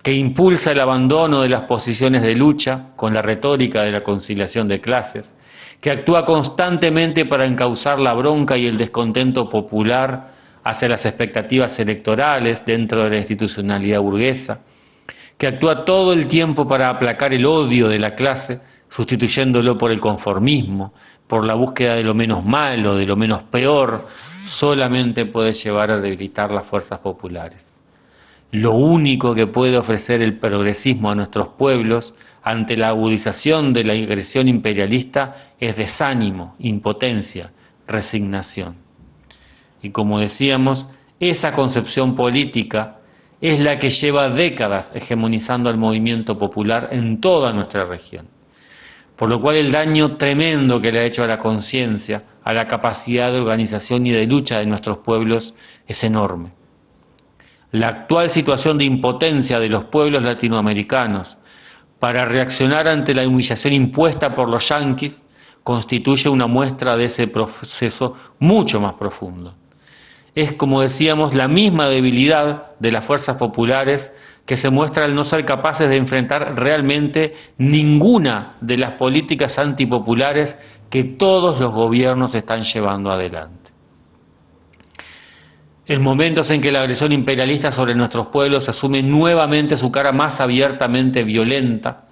que impulsa el abandono de las posiciones de lucha con la retórica de la conciliación de clases, que actúa constantemente para encauzar la bronca y el descontento popular hacia las expectativas electorales dentro de la institucionalidad burguesa, que actúa todo el tiempo para aplacar el odio de la clase, sustituyéndolo por el conformismo, por la búsqueda de lo menos malo, de lo menos peor, solamente puede llevar a debilitar las fuerzas populares. Lo único que puede ofrecer el progresismo a nuestros pueblos ante la agudización de la agresión imperialista es desánimo, impotencia, resignación. Y como decíamos, esa concepción política es la que lleva décadas hegemonizando al movimiento popular en toda nuestra región. Por lo cual el daño tremendo que le ha hecho a la conciencia, a la capacidad de organización y de lucha de nuestros pueblos es enorme. La actual situación de impotencia de los pueblos latinoamericanos para reaccionar ante la humillación impuesta por los yanquis constituye una muestra de ese proceso mucho más profundo. Es, como decíamos, la misma debilidad de las fuerzas populares que se muestra al no ser capaces de enfrentar realmente ninguna de las políticas antipopulares que todos los gobiernos están llevando adelante. En momentos en que la agresión imperialista sobre nuestros pueblos asume nuevamente su cara más abiertamente violenta,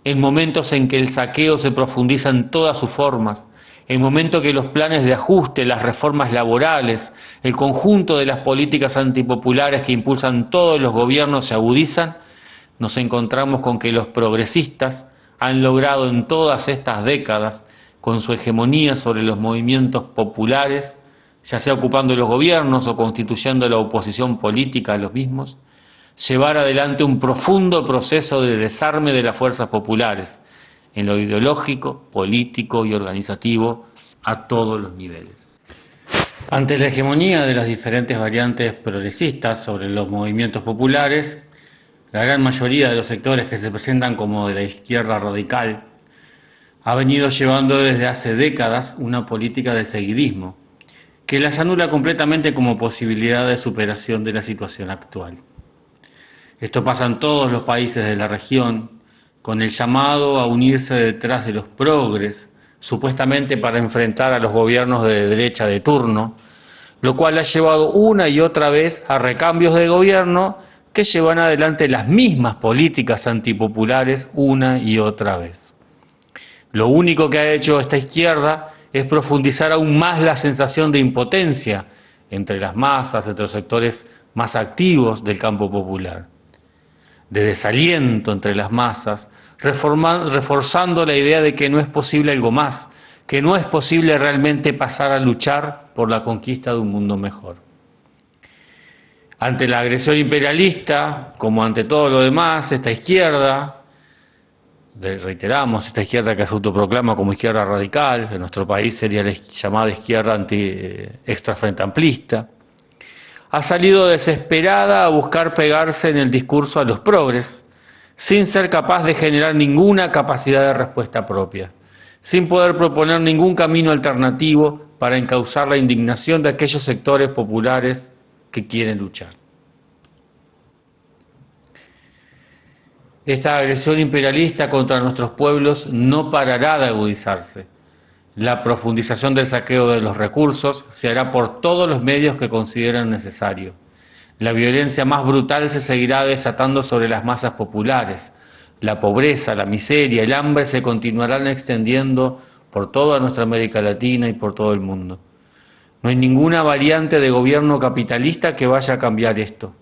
en momentos en que el saqueo se profundiza en todas sus formas, en momentos que los planes de ajuste, las reformas laborales, el conjunto de las políticas antipopulares que impulsan todos los gobiernos se agudizan, nos encontramos con que los progresistas han logrado en todas estas décadas, con su hegemonía sobre los movimientos populares, ya sea ocupando los gobiernos o constituyendo la oposición política a los mismos, llevar adelante un profundo proceso de desarme de las fuerzas populares, en lo ideológico, político y organizativo a todos los niveles. Ante la hegemonía de las diferentes variantes progresistas sobre los movimientos populares, la gran mayoría de los sectores que se presentan como de la izquierda radical ha venido llevando desde hace décadas una política de seguidismo, que las anula completamente como posibilidad de superación de la situación actual. Esto pasa en todos los países de la región, con el llamado a unirse detrás de los progres, supuestamente para enfrentar a los gobiernos de derecha de turno, lo cual ha llevado una y otra vez a recambios de gobierno que llevan adelante las mismas políticas antipopulares una y otra vez. Lo único que ha hecho esta izquierda es profundizar aún más la sensación de impotencia entre las masas, entre los sectores más activos del campo popular, de desaliento entre las masas, reforzando la idea de que no es posible algo más, que no es posible realmente pasar a luchar por la conquista de un mundo mejor. Ante la agresión imperialista, como ante todo lo demás, esta izquierda, reiteramos, esta izquierda que se autoproclama como izquierda radical, en nuestro país sería la llamada izquierda extra frente amplista, ha salido desesperada a buscar pegarse en el discurso a los progres, sin ser capaz de generar ninguna capacidad de respuesta propia, sin poder proponer ningún camino alternativo para encauzar la indignación de aquellos sectores populares que quieren luchar. Esta agresión imperialista contra nuestros pueblos no parará de agudizarse. La profundización del saqueo de los recursos se hará por todos los medios que consideren necesario. La violencia más brutal se seguirá desatando sobre las masas populares. La pobreza, la miseria, el hambre se continuarán extendiendo por toda nuestra América Latina y por todo el mundo. No hay ninguna variante de gobierno capitalista que vaya a cambiar esto.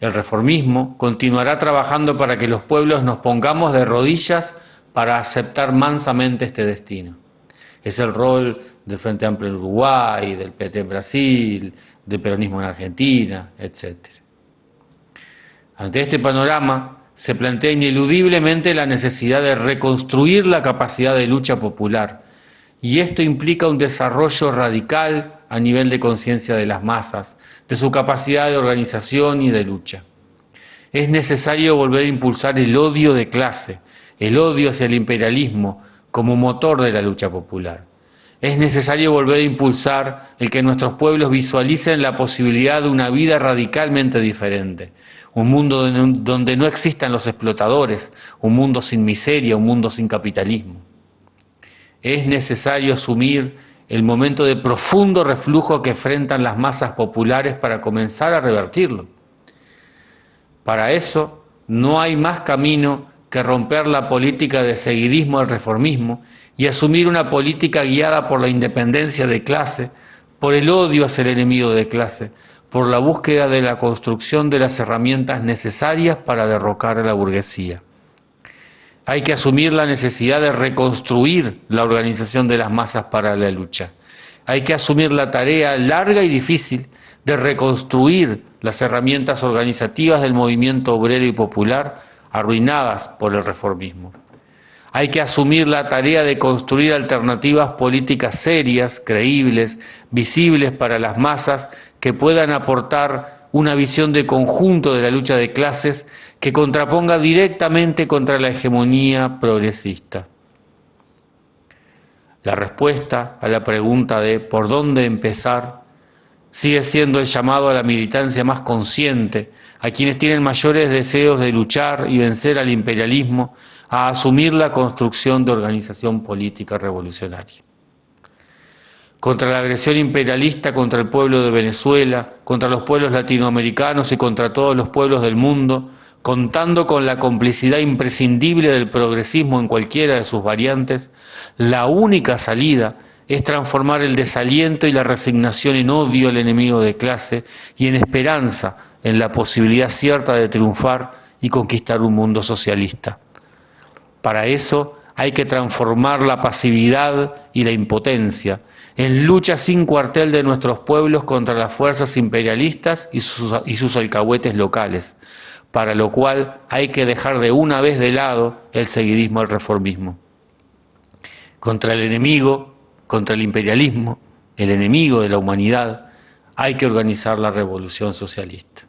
El reformismo continuará trabajando para que los pueblos nos pongamos de rodillas para aceptar mansamente este destino. Es el rol del Frente Amplio en Uruguay, del PT en Brasil, del peronismo en Argentina, etc. Ante este panorama, se plantea ineludiblemente la necesidad de reconstruir la capacidad de lucha popular, y esto implica un desarrollo radical a nivel de conciencia de las masas, de su capacidad de organización y de lucha. Es necesario volver a impulsar el odio de clase, el odio hacia el imperialismo, como motor de la lucha popular. Es necesario volver a impulsar el que nuestros pueblos visualicen la posibilidad de una vida radicalmente diferente, un mundo donde no existan los explotadores, un mundo sin miseria, un mundo sin capitalismo. Es necesario asumir el momento de profundo reflujo que enfrentan las masas populares para comenzar a revertirlo. Para eso no hay más camino que romper la política de seguidismo al reformismo y asumir una política guiada por la independencia de clase, por el odio hacia el enemigo de clase, por la búsqueda de la construcción de las herramientas necesarias para derrocar a la burguesía. Hay que asumir la necesidad de reconstruir la organización de las masas para la lucha. Hay que asumir la tarea larga y difícil de reconstruir las herramientas organizativas del movimiento obrero y popular arruinadas por el reformismo. Hay que asumir la tarea de construir alternativas políticas serias, creíbles, visibles para las masas, que puedan aportar una visión de conjunto de la lucha de clases que contraponga directamente contra la hegemonía progresista. La respuesta a la pregunta de ¿por dónde empezar? Sigue siendo el llamado a la militancia más consciente, a quienes tienen mayores deseos de luchar y vencer al imperialismo, a asumir la construcción de organización política revolucionaria. Contra la agresión imperialista contra el pueblo de Venezuela, contra los pueblos latinoamericanos y contra todos los pueblos del mundo, contando con la complicidad imprescindible del progresismo en cualquiera de sus variantes, la única salida es transformar el desaliento y la resignación en odio al enemigo de clase y en esperanza en la posibilidad cierta de triunfar y conquistar un mundo socialista. Para eso hay que transformar la pasividad y la impotencia en lucha sin cuartel de nuestros pueblos contra las fuerzas imperialistas y sus alcahuetes locales, para lo cual hay que dejar de una vez de lado el seguidismo al reformismo. Contra el enemigo, contra el imperialismo, el enemigo de la humanidad, hay que organizar la revolución socialista.